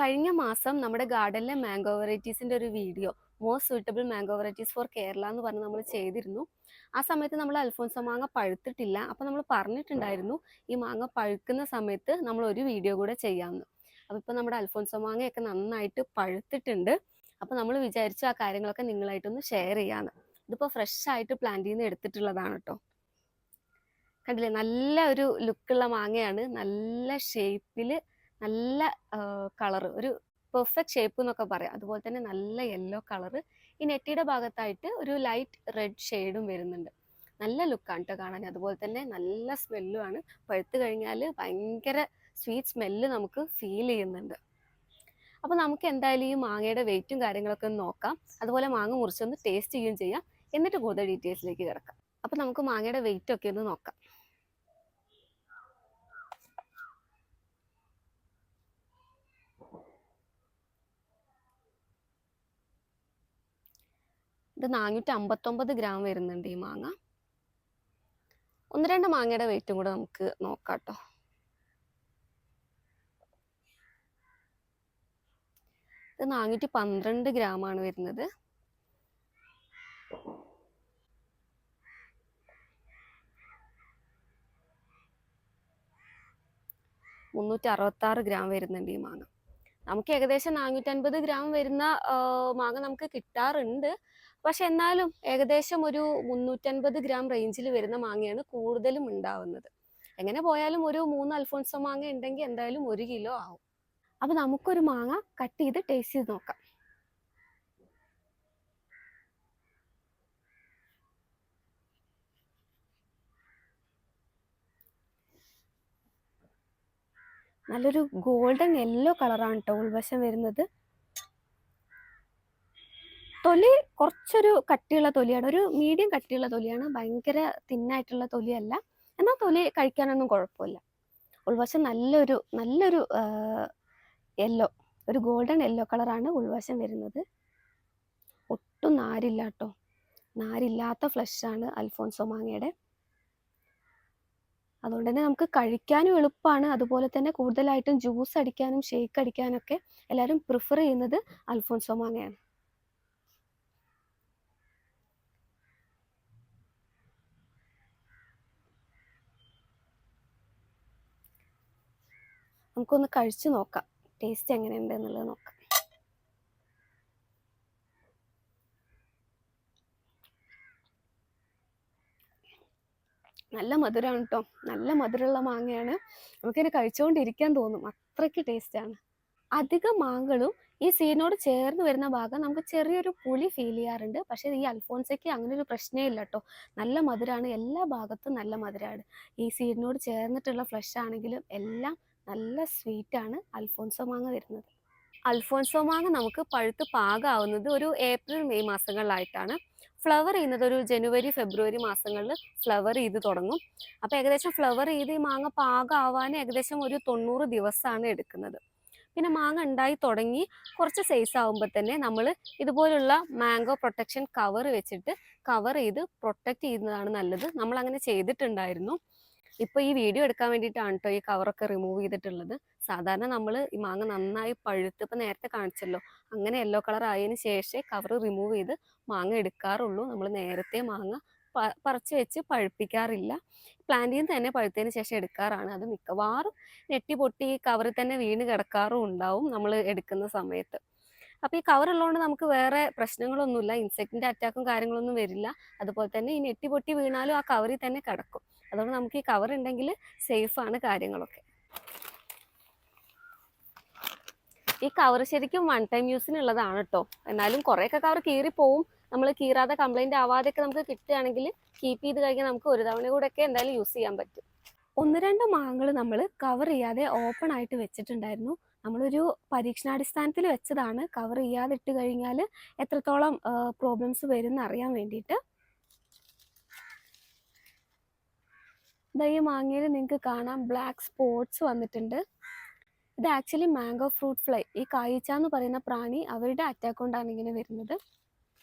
കഴിഞ്ഞ മാസം നമ്മുടെ ഗാർഡനിലെ മാംഗോ വെറൈറ്റീസിന്റെ ഒരു video most suitable mango varieties for Kerala എന്ന് പറഞ്ഞ് നമ്മൾ ചെയ്തിരുന്നു. ആ സമയത്ത് നമ്മൾ അൽഫോൻസോ മാങ്ങ പഴുത്തിട്ടില്ല. അപ്പം നമ്മൾ പറഞ്ഞിട്ടുണ്ടായിരുന്നു ഈ മാങ്ങ പഴുക്കുന്ന സമയത്ത് നമ്മൾ ഒരു വീഡിയോ കൂടെ ചെയ്യാമെന്ന്. അപ്പോൾ ഇപ്പോൾ നമ്മുടെ അൽഫോൻസോ മാങ്ങയൊക്കെ നന്നായിട്ട് പഴുത്തിട്ടുണ്ട്. അപ്പോൾ നമ്മൾ വിചാരിച്ചു ആ കാര്യങ്ങളൊക്കെ നിങ്ങളായിട്ടൊന്ന് ഷെയർ ചെയ്യാമെന്ന്. ഇതിപ്പോൾ ഫ്രഷ് ആയിട്ട് പ്ലാന്റിൽ നിന്ന് എടുത്തിട്ടുള്ളതാണ് കേട്ടോ. കണ്ടില്ലേ, നല്ല ഒരു ലുക്കുള്ള മാങ്ങയാണ്. നല്ല ഷേപ്പിൽ, നല്ല കളറ്, ഒരു പെർഫെക്റ്റ് ഷേപ്പ് എന്നൊക്കെ പറയാം. അതുപോലെ തന്നെ നല്ല യെല്ലോ കളറ്. ഈ നെറ്റിയുടെ ഭാഗത്തായിട്ട് ഒരു ലൈറ്റ് റെഡ് ഷെയ്ഡും വരുന്നുണ്ട്. നല്ല ലുക്കാണ് കേട്ടോ കാണാൻ. അതുപോലെ തന്നെ നല്ല സ്മെല്ലുമാണ്. പഴുത്ത് കഴിഞ്ഞാൽ ഭയങ്കര സ്വീറ്റ് സ്മെല്ല് നമുക്ക് ഫീൽ ചെയ്യുന്നുണ്ട്. അപ്പോൾ നമുക്ക് എന്തായാലും ഈ മാങ്ങയുടെ വെയിറ്റും കാര്യങ്ങളൊക്കെ ഒന്ന് നോക്കാം. അതുപോലെ മാങ്ങ മുറിച്ചൊന്ന് ടേസ്റ്റ് ചെയ്യുകയും ചെയ്യാം. എന്നിട്ട് കൂടുതൽ ഡീറ്റെയിൽസിലേക്ക് കിടക്കാം. അപ്പോൾ നമുക്ക് മാങ്ങയുടെ വെയിറ്റ് ഒക്കെ ഒന്ന് നോക്കാം. ഇത് 459 ഗ്രാം വരുന്നുണ്ട് ഈ മാങ്ങ. ഒന്ന് രണ്ട് മാങ്ങയുടെ വെയിറ്റും കൂടെ നമുക്ക് നോക്കാം കേട്ടോ. ഇത് 412 ഗ്രാമാണ് വരുന്നത്. ഗ്രാം വരുന്നുണ്ട് ഈ മാങ്ങ. നമുക്ക് ഏകദേശം 450 ഗ്രാം വരുന്ന മാങ്ങ നമുക്ക് കിട്ടാറുണ്ട്. പക്ഷെ എന്നാലും ഏകദേശം ഒരു 350 ഗ്രാം റേഞ്ചിൽ വരുന്ന മാങ്ങയാണ് കൂടുതലും ഉണ്ടാവുന്നത്. എങ്ങനെ പോയാലും ഒരു 3 അൽഫോൻസോ മാങ്ങ ഉണ്ടെങ്കിൽ എന്തായാലും 1 കിലോ ആവും. അപ്പൊ നമുക്കൊരു മാങ്ങ കട്ട് ചെയ്ത് ടേസ്റ്റ് ചെയ്ത് നോക്കാം. നല്ലൊരു ഗോൾഡൻ യെല്ലോ കളറാണ് കേട്ടോ ഉൾവശം വരുന്നത്. തൊലി കുറച്ചൊരു കട്ടിയുള്ള തൊലിയാണ്, ഒരു മീഡിയം കട്ടിയുള്ള തൊലിയാണ്. ഭയങ്കര തിന്നായിട്ടുള്ള തൊലിയല്ല. എന്നാൽ തൊലി കഴിക്കാനൊന്നും കുഴപ്പമില്ല. ഉൾവശം നല്ലൊരു യെല്ലോ, ഒരു ഗോൾഡൻ യെല്ലോ കളറാണ് ഉൾവശം വരുന്നത്. ഒട്ടും നാരില്ല കേട്ടോ. നാരില്ലാത്ത ഫ്ലഷാണ് അൽഫോൻസോ മാങ്ങയുടെ. അതുകൊണ്ട് തന്നെ നമുക്ക് കഴിക്കാനും എളുപ്പമാണ്. അതുപോലെ തന്നെ കൂടുതലായിട്ടും ജ്യൂസ് അടിക്കാനും ഷേക്ക് അടിക്കാനൊക്കെ എല്ലാവരും പ്രിഫർ ചെയ്യുന്നത് അൽഫോൻസോ മാങ്ങയാണ്. നമുക്കൊന്ന് കഴിച്ചു നോക്കാം, ടേസ്റ്റ് എങ്ങനെയുണ്ട് എന്നുള്ളത് നോക്കാം. നല്ല മധുരമാണ് കേട്ടോ. നല്ല മധുരമുള്ള മാങ്ങയാണ്. നമുക്കിങ്ങനെ കഴിച്ചുകൊണ്ടിരിക്കാൻ തോന്നും, അത്രയ്ക്ക് ടേസ്റ്റാണ്. അധികം മാങ്ങകളും ഈ സീഡിനോട് ചേർന്ന് വരുന്ന ഭാഗം നമുക്ക് ചെറിയൊരു പുളി ഫീൽ ചെയ്യാറുണ്ട്. പക്ഷേ ഈ അൽഫോൻസയ്ക്ക് അങ്ങനെ ഒരു പ്രശ്നമേ ഇല്ല കേട്ടോ. നല്ല മധുരമാണ്, എല്ലാ ഭാഗത്തും നല്ല മധുരമാണ്. ഈ സീഡിനോട് ചേർന്നിട്ടുള്ള ഫ്ലഷ് ആണെങ്കിലും എല്ലാം നല്ല സ്വീറ്റാണ് അൽഫോൻസോ മാങ്ങ വരുന്നത്. അൽഫോൻസോ മാങ്ങ നമുക്ക് പഴുത്ത് പാകമാവുന്നത് ഒരു ഏപ്രിൽ മെയ് മാസങ്ങളിലായിട്ടാണ്. ഫ്ലവർ ചെയ്യുന്നത് ഒരു ജനുവരി ഫെബ്രുവരി മാസങ്ങളിൽ ഫ്ലവർ ചെയ്ത് തുടങ്ങും. അപ്പോൾ ഏകദേശം ഫ്ലവർ ചെയ്ത് ഈ മാങ്ങ പാകമാവാൻ ഏകദേശം ഒരു 90 ദിവസമാണ് എടുക്കുന്നത്. പിന്നെ മാങ്ങ ഉണ്ടായി തുടങ്ങി കുറച്ച് സൈസ് ആകുമ്പോൾ തന്നെ നമ്മൾ ഇതുപോലുള്ള മാംഗോ പ്രൊട്ടക്ഷൻ കവർ വെച്ചിട്ട് കവർ ചെയ്ത് പ്രൊട്ടക്റ്റ് ചെയ്യുന്നതാണ് നല്ലത്. നമ്മൾ അങ്ങനെ ചെയ്തിട്ടുണ്ടായിരുന്നു. ഇപ്പോൾ ഈ വീഡിയോ എടുക്കാൻ വേണ്ടിയിട്ടാണ് കേട്ടോ ഈ കവറൊക്കെ റിമൂവ് ചെയ്തിട്ടുള്ളത്. സാധാരണ നമ്മൾ ഈ മാങ്ങ നന്നായി പഴുത്ത്, ഇപ്പം നേരത്തെ കാണിച്ചല്ലോ, അങ്ങനെ യെല്ലോ കളർ ആയതിനു ശേഷമേ കവർ റിമൂവ് ചെയ്ത് മാങ്ങ എടുക്കാറുള്ളൂ. നമ്മൾ നേരത്തെ മാങ്ങ പറിച്ച് വെച്ച് പഴുപ്പിക്കാറില്ല. പ്ലാന്റിൽ നിന്ന് തന്നെ പഴുത്തതിന് ശേഷം എടുക്കാറാണ്. അത് മിക്കവാറും നെട്ടി പൊട്ടി കവറിൽ തന്നെ വീണ് കിടക്കാറും ഉണ്ടാവും നമ്മൾ എടുക്കുന്ന സമയത്ത്. അപ്പോൾ ഈ കവർ ഉള്ളതുകൊണ്ട് നമുക്ക് വേറെ പ്രശ്നങ്ങളൊന്നുമില്ല. ഇൻസെക്റ്റിൻ്റെ അറ്റാക്കും കാര്യങ്ങളൊന്നും വരില്ല. അതുപോലെ തന്നെ ഈ നെട്ടി പൊട്ടി വീണാലും ആ കവറിൽ തന്നെ കിടക്കും. അതുകൊണ്ട് നമുക്ക് ഈ കവർ ഉണ്ടെങ്കിൽ സേഫാണ് കാര്യങ്ങളൊക്കെ. ഈ കവർ ശരിക്കും 1 ടൈം യൂസിനുള്ളതാണ് കേട്ടോ. എന്നാലും കുറേയൊക്കെ കവർ കീറിപ്പോവും. നമ്മൾ കീറാതെ കംപ്ലൈൻറ്റ് ആവാതെയൊക്കെ നമുക്ക് കിട്ടുകയാണെങ്കിൽ കീപ്പ് ചെയ്ത് കഴിഞ്ഞാൽ നമുക്ക് ഒരു തവണ കൂടെയൊക്കെ എന്തായാലും യൂസ് ചെയ്യാൻ പറ്റും. 1-2 മാങ്ങകൾ നമ്മൾ കവർ ചെയ്യാതെ ഓപ്പൺ ആയിട്ട് വെച്ചിട്ടുണ്ടായിരുന്നു. നമ്മളൊരു പരീക്ഷണാടിസ്ഥാനത്തിൽ വെച്ചതാണ്. കവർ ചെയ്യാതെ ഇട്ട് കഴിഞ്ഞാൽ എത്രത്തോളം പ്രോബ്ലംസ് വരും എന്നറിയാൻ വേണ്ടിയിട്ട്. ഈ മാങ്ങയിൽ നിങ്ങൾക്ക് കാണാം ബ്ലാക്ക് സ്പോട്ട്സ് വന്നിട്ടുണ്ട്. ഇത് ആക്ച്വലി മാംഗോ ഫ്രൂട്ട് ഫ്ലൈ, ഈ കായ്ച്ച എന്ന് പറയുന്ന പ്രാണി, അവരുടെ അറ്റാക്ക് കൊണ്ടാണ് ഇങ്ങനെ വരുന്നത്.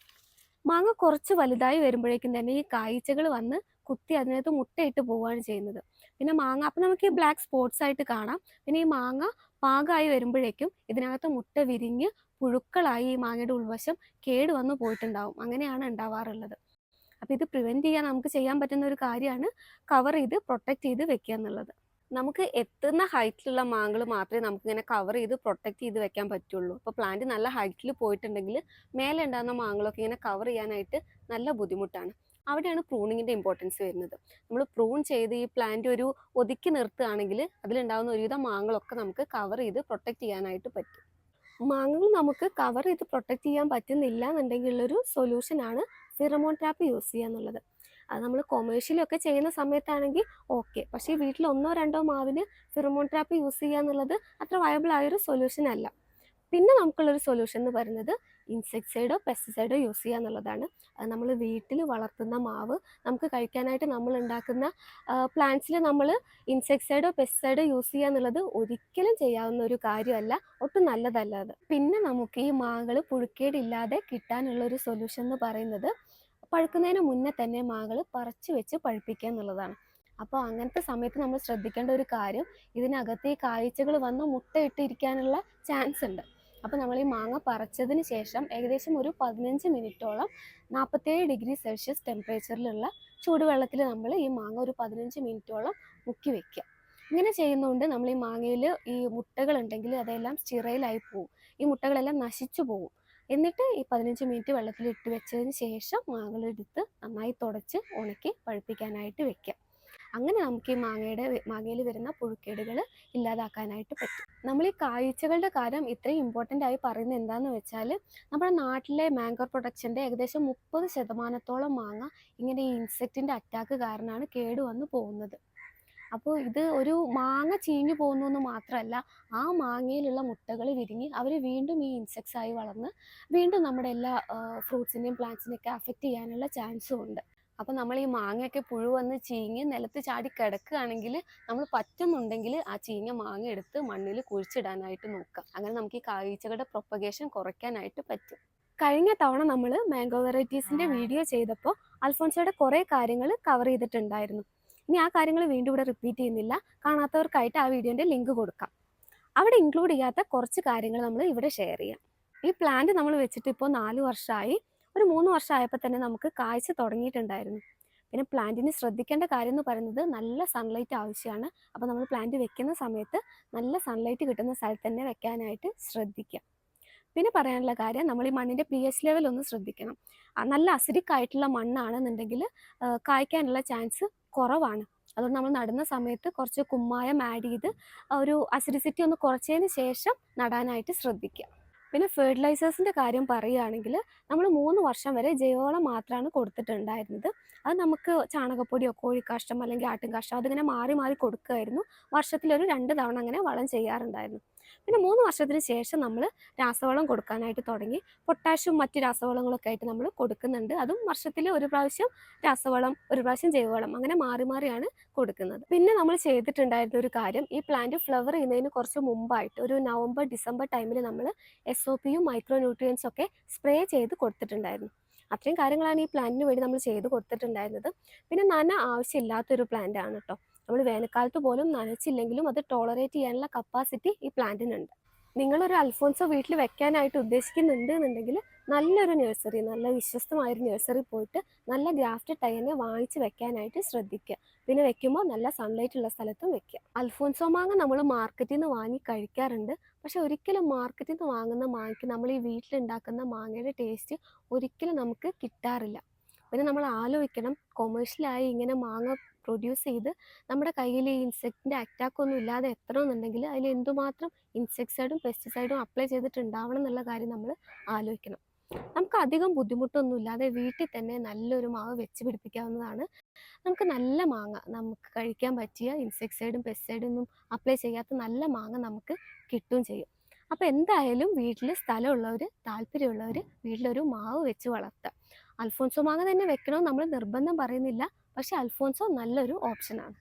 മാങ്ങ കുറച്ച് വലുതായി വരുമ്പോഴേക്കും തന്നെ ഈ കായ്ച്ചകൾ വന്ന് കുത്തി അതിനകത്ത് മുട്ടയിട്ട് പോവുകയാണ് ചെയ്യുന്നത്. പിന്നെ മാങ്ങ അപ്പം നമുക്ക് ഈ ബ്ലാക്ക് സ്പോട്ട്സ് ആയിട്ട് കാണാം. പിന്നെ ഈ മാങ്ങ പാകമായി വരുമ്പോഴേക്കും ഇതിനകത്ത് മുട്ട വിരിഞ്ഞ് പുഴുക്കളായി ഈ മാങ്ങയുടെ ഉൾവശം കേട് വന്നു പോയിട്ടുണ്ടാവും. അങ്ങനെയാണ് ഉണ്ടാവാറുള്ളത്. അപ്പോൾ ഇത് പ്രിവെൻറ്റ് ചെയ്യാൻ നമുക്ക് ചെയ്യാൻ പറ്റുന്ന ഒരു കാര്യമാണ് കവർ ചെയ്ത് പ്രൊട്ടക്റ്റ് ചെയ്ത് വെക്കുക എന്നുള്ളത്. നമുക്ക് എത്തുന്ന ഹൈറ്റിലുള്ള മാങ്ങകൾ മാത്രമേ നമുക്കിങ്ങനെ കവർ ചെയ്ത് പ്രൊട്ടക്റ്റ് ചെയ്ത് വെക്കാൻ പറ്റുള്ളൂ. അപ്പോൾ പ്ലാന്റ് നല്ല ഹൈറ്റിൽ പോയിട്ടുണ്ടെങ്കിൽ മേലെ ഉണ്ടാകുന്ന മാങ്ങകളൊക്കെ ഇങ്ങനെ കവർ ചെയ്യാനായിട്ട് നല്ല ബുദ്ധിമുട്ടാണ്. അവിടെയാണ് പ്രൂണിങ്ങിൻ്റെ ഇമ്പോർട്ടൻസ് വരുന്നത്. നമ്മൾ പ്രൂൺ ചെയ്ത് ഈ പ്ലാന്റ് ഒരു ഒതുക്കി നിർത്തുകയാണെങ്കിൽ അതിലുണ്ടാകുന്ന ഒരുവിധം മാങ്ങകളൊക്കെ നമുക്ക് കവർ ചെയ്ത് പ്രൊട്ടക്റ്റ് ചെയ്യാനായിട്ട് പറ്റും. മാങ്ങകൾ നമുക്ക് കവർ ചെയ്ത് പ്രൊട്ടക്റ്റ് ചെയ്യാൻ പറ്റുന്നില്ല എന്നുണ്ടെങ്കിലുള്ളൊരു സൊല്യൂഷനാണ് ഫിറമോൺ ട്രാപ്പ് യൂസ് ചെയ്യുക എന്നുള്ളത്. അത് നമ്മൾ കൊമേഴ്ഷ്യലൊക്കെ ചെയ്യുന്ന സമയത്താണെങ്കിൽ ഓക്കെ. പക്ഷേ വീട്ടിൽ 1-2 മാവിന് ഫിറമോൺ ട്രാപ്പ് യൂസ് ചെയ്യുക എന്നുള്ളത് അത്ര വയബിൾ ആയൊരു സൊല്യൂഷൻ അല്ല. പിന്നെ നമുക്കുള്ളൊരു സൊല്യൂഷൻ എന്ന് പറയുന്നത് ഇൻസെക്ടിസൈഡോ പെസ്റ്റിസൈഡോ യൂസ് ചെയ്യുക എന്നുള്ളതാണ്. അത് നമ്മൾ വീട്ടിൽ വളർത്തുന്ന മാവ് നമുക്ക് കഴിക്കാനായിട്ട് നമ്മൾ ഉണ്ടാക്കുന്ന പ്ലാന്റ്സിൽ നമ്മൾ ഇൻസെക്ടിസൈഡോ പെസ്റ്റിസൈഡോ യൂസ് ചെയ്യുക എന്നുള്ളത് ഒരിക്കലും ചെയ്യാവുന്ന ഒരു കാര്യമല്ല, ഒട്ടും നല്ലതല്ല അത്. പിന്നെ നമുക്ക് ഈ മാങ്ങകൾ പുഴുക്കേടില്ലാതെ കിട്ടാനുള്ള ഒരു സൊല്യൂഷൻ എന്ന് പറയുന്നത് പഴുക്കുന്നതിന് മുന്നേ തന്നെ മാങ്ങകൾ പറിച്ചു വെച്ച് പഴുപ്പിക്കുക എന്നുള്ളതാണ്. അപ്പോൾ അങ്ങനത്തെ സമയത്ത് നമ്മൾ ശ്രദ്ധിക്കേണ്ട ഒരു കാര്യം, ഇതിനകത്ത് ഈ കായ്ച്ചകൾ വന്ന് മുട്ടയിട്ടിരിക്കാനുള്ള ചാൻസ് ഉണ്ട്. അപ്പോൾ നമ്മൾ ഈ മാങ്ങ പറിച്ചതിന് ശേഷം ഏകദേശം ഒരു 15 മിനിറ്റോളം 47 ഡിഗ്രി സെൽഷ്യസ് ടെമ്പറേച്ചറിലുള്ള ചൂടുവെള്ളത്തിൽ നമ്മൾ ഈ മാങ്ങ ഒരു 15 മിനിറ്റോളം മുക്കി വെക്കുക. ഇങ്ങനെ ചെയ്യുന്നതുകൊണ്ട് നമ്മൾ ഈ മാങ്ങയിൽ ഈ മുട്ടകളുണ്ടെങ്കിൽ അതെല്ലാം സ്റ്റിറൈലായി പോകും, ഈ മുട്ടകളെല്ലാം നശിച്ചു പോകും. എന്നിട്ട് ഈ 15 മിനിറ്റ് വെള്ളത്തിൽ ഇട്ട് വെച്ചതിന് ശേഷം മാങ്ങകളെടുത്ത് നന്നായി തുടച്ച് ഉണക്കി പഴുപ്പിക്കാനായിട്ട് വെക്കുക. അങ്ങനെ നമുക്ക് ഈ മാങ്ങയിൽ വരുന്ന പുഴുക്കേടുകൾ ഇല്ലാതാക്കാനായിട്ട് പറ്റും. നമ്മൾ ഈ കായ്ച്ചകളുടെ കാര്യം ഇത്രയും ഇമ്പോർട്ടൻ്റ് ആയി പറയുന്നത് എന്താണെന്ന് വെച്ചാൽ, നമ്മുടെ നാട്ടിലെ മാംഗോ പ്രൊഡക്ഷൻ്റെ ഏകദേശം 30% മാങ്ങ ഇങ്ങനെ ഈ ഇൻസെക്റ്റിൻ്റെ അറ്റാക്ക് കാരണമാണ് കേടുവന്ന് പോകുന്നത്. അപ്പോൾ ഇത് ഒരു മാങ്ങ ചീഞ്ഞു പോകുന്നു എന്ന് മാത്രമല്ല, ആ മാങ്ങയിലുള്ള മുട്ടകൾ വിരിഞ്ഞ് അവർ വീണ്ടും ഈ ഇൻസെക്ട്സ് ആയി വളർന്ന് വീണ്ടും നമ്മുടെ എല്ലാ ഫ്രൂട്ട്സിൻ്റെയും പ്ലാന്റ്സിനെയൊക്കെ അഫക്റ്റ് ചെയ്യാനുള്ള ചാൻസും ഉണ്ട്. അപ്പോൾ നമ്മൾ ഈ മാങ്ങയൊക്കെ പുഴു വന്ന് ചീഞ്ഞ് നിലത്ത് ചാടി കിടക്കുകയാണെങ്കിൽ നമ്മൾ പറ്റുന്നുണ്ടെങ്കിൽ ആ ചീഞ്ഞ മാങ്ങ എടുത്ത് മണ്ണിൽ കുഴിച്ചിടാനായിട്ട് നോക്കുക. അങ്ങനെ നമുക്ക് ഈ കായ്ച്ചകളുടെ പ്രൊപ്പഗേഷൻ കുറയ്ക്കാനായിട്ട് പറ്റും. കഴിഞ്ഞ തവണ നമ്മൾ മാംഗോ വെറൈറ്റീസിൻ്റെ വീഡിയോ ചെയ്തപ്പോൾ അൽഫോൻസോയുടെ കുറേ കാര്യങ്ങൾ കവർ ചെയ്തിട്ടുണ്ടായിരുന്നു. ഇനി ആ കാര്യങ്ങൾ വീണ്ടും ഇവിടെ റിപ്പീറ്റ് ചെയ്യുന്നില്ല. കാണാത്തവർക്കായിട്ട് ആ വീഡിയോൻ്റെ ലിങ്ക് കൊടുക്കാം. അവിടെ ഇൻക്ലൂഡ് ചെയ്യാത്ത കുറച്ച് കാര്യങ്ങൾ നമ്മൾ ഇവിടെ ഷെയർ ചെയ്യാം. ഈ പ്ലാന്റ് നമ്മൾ വെച്ചിട്ട് ഇപ്പോൾ 4 വർഷമായി. ഒരു 3 വർഷമായപ്പോൾ തന്നെ നമുക്ക് കായ്ച്ച തുടങ്ങിയിട്ടുണ്ടായിരുന്നു. പിന്നെ പ്ലാന്റിന് ശ്രദ്ധിക്കേണ്ട കാര്യം എന്ന് പറയുന്നത് നല്ല സൺലൈറ്റ് ആവശ്യമാണ്. അപ്പോൾ നമ്മൾ പ്ലാന്റ് വെക്കുന്ന സമയത്ത് നല്ല സൺലൈറ്റ് കിട്ടുന്ന സ്ഥലത്ത് തന്നെ വെക്കാനായിട്ട് ശ്രദ്ധിക്കുക. പിന്നെ പറയാനുള്ള കാര്യം, നമ്മൾ ഈ മണ്ണിൻ്റെ pH ലെവൽ ഒന്ന് ശ്രദ്ധിക്കണം. നല്ല അസിഡിക് ആയിട്ടുള്ള മണ്ണാണെന്നുണ്ടെങ്കിൽ കായ്ക്കാനുള്ള ചാൻസ് കുറവാണ്. അതുകൊണ്ട് നമ്മൾ നടുന്ന സമയത്ത് കുറച്ച് കുമ്മായം ആഡ് ചെയ്ത് ഒരു അസിഡിസിറ്റി ഒന്ന് കുറച്ചതിന് ശേഷം നടാനായിട്ട് ശ്രദ്ധിക്കുക. പിന്നെ ഫെർട്ടിലൈസേഴ്സിൻ്റെ കാര്യം പറയുകയാണെങ്കിൽ നമ്മൾ 3 വർഷം വരെ ജൈവവളം മാത്രമാണ് കൊടുത്തിട്ടുണ്ടായിരുന്നത്. അത് നമുക്ക് ചാണകപ്പൊടിയോ കോഴിക്കാഷ്ടം അല്ലെങ്കിൽ ആട്ടിൻകാഷ്ടം അതിങ്ങനെ മാറി മാറി കൊടുക്കുമായിരുന്നു. വർഷത്തിലൊരു 2 തവണ അങ്ങനെ വളം ചെയ്യാറുണ്ടായിരുന്നു. പിന്നെ 3 വർഷത്തിന് ശേഷം നമ്മൾ രാസവളം കൊടുക്കാനായിട്ട് തുടങ്ങി. പൊട്ടാഷ്യം മറ്റ് രാസവളങ്ങളൊക്കെ ആയിട്ട് നമ്മൾ കൊടുക്കുന്നുണ്ട്. അതും വർഷത്തിൽ ഒരു പ്രാവശ്യം രാസവളം, ഒരു പ്രാവശ്യം ജൈവവളം, അങ്ങനെ മാറി മാറിയാണ് കൊടുക്കുന്നത്. പിന്നെ നമ്മൾ ചെയ്തിട്ടുണ്ടായിരുന്ന ഒരു കാര്യം, ഈ പ്ലാന്റ് ഫ്ലവർ ചെയ്യുന്നതിന് കുറച്ച് മുമ്പായിട്ട് ഒരു നവംബർ ഡിസംബർ ടൈമിൽ നമ്മൾ SOPയും മൈക്രോ ന്യൂട്രിയൻസും ഒക്കെ സ്പ്രേ ചെയ്ത് കൊടുത്തിട്ടുണ്ടായിരുന്നു. അത്രയും കാര്യങ്ങളാണ് ഈ പ്ലാന്റിന് വേണ്ടി നമ്മൾ ചെയ്ത് കൊടുത്തിട്ടുണ്ടായിരുന്നത്. പിന്നെ നന ആവശ്യമില്ലാത്തൊരു പ്ലാന്റ് ആണ് കേട്ടോ. നമ്മൾ വേനൽക്കാലത്ത് പോലും നനച്ചില്ലെങ്കിലും അത് ടോളറേറ്റ് ചെയ്യാനുള്ള കപ്പാസിറ്റി ഈ പ്ലാന്റിനുണ്ട്. നിങ്ങളൊരു അൽഫോൻസോ വീട്ടിൽ വെക്കാനായിട്ട് ഉദ്ദേശിക്കുന്നുണ്ട് എന്നുണ്ടെങ്കിൽ നല്ലൊരു നഴ്സറി, നല്ല വിശ്വസ്തമായൊരു നഴ്സറി പോയിട്ട് നല്ല ഗ്രാഫ്റ്റഡ് തൈനെ വാങ്ങിച്ച് വെക്കാനായിട്ട് ശ്രദ്ധിക്കുക. പിന്നെ വെക്കുമ്പോൾ നല്ല സൺലൈറ്റ് ഉള്ള സ്ഥലത്തും വെക്കുക. അൽഫോൻസോ മാങ്ങ നമ്മൾ മാർക്കറ്റിൽ നിന്ന് വാങ്ങി കഴിക്കാറുണ്ട്. പക്ഷെ ഒരിക്കലും മാർക്കറ്റിൽ നിന്ന് വാങ്ങുന്ന മാങ്ങയ്ക്ക് നമ്മൾ ഈ വീട്ടിലുണ്ടാക്കുന്ന മാങ്ങയുടെ ടേസ്റ്റ് ഒരിക്കലും നമുക്ക് കിട്ടാറില്ല. പിന്നെ നമ്മൾ ആലോചിക്കണം, കൊമേഴ്ഷ്യലായി ഇങ്ങനെ മാങ്ങ പ്രൊഡ്യൂസ് ചെയ്ത് നമ്മുടെ കയ്യിൽ ഈ ഇൻസെക്റ്റിൻ്റെ അറ്റാക്കൊന്നും ഇല്ലാതെ എത്തണമെന്നുണ്ടെങ്കിൽ അതിൽ എന്തുമാത്രം ഇൻസെക്ടിസൈഡും പെസ്റ്റിസൈഡും അപ്ലൈ ചെയ്തിട്ടുണ്ടാവണം എന്നുള്ള കാര്യം നമ്മൾ ആലോചിക്കണം. നമുക്ക് അധികം ബുദ്ധിമുട്ടൊന്നുമില്ലാതെ വീട്ടിൽ തന്നെ നല്ലൊരു മാവ് വെച്ച് പിടിപ്പിക്കാവുന്നതാണ്. നമുക്ക് നല്ല മാങ്ങ, നമുക്ക് കഴിക്കാൻ പറ്റിയ ഇൻസെക്ടിസൈഡും പെസ്റ്റിസൈഡും ഒന്നും അപ്ലൈ ചെയ്യാത്ത നല്ല മാങ്ങ നമുക്ക് കിട്ടുകയും ചെയ്യും. അപ്പോൾ എന്തായാലും വീട്ടിൽ സ്ഥലമുള്ളവർ, താല്പര്യമുള്ളവർ വീട്ടിലൊരു മാവ് വെച്ച് വളർത്തുക. അൽഫോൻസോ മാങ്ങ തന്നെ വെക്കണമെന്ന് നമ്മൾ നിർബന്ധം പറയുന്നില്ല. പക്ഷേ അൽഫോൻസോ നല്ലൊരു ഓപ്ഷനാണ്.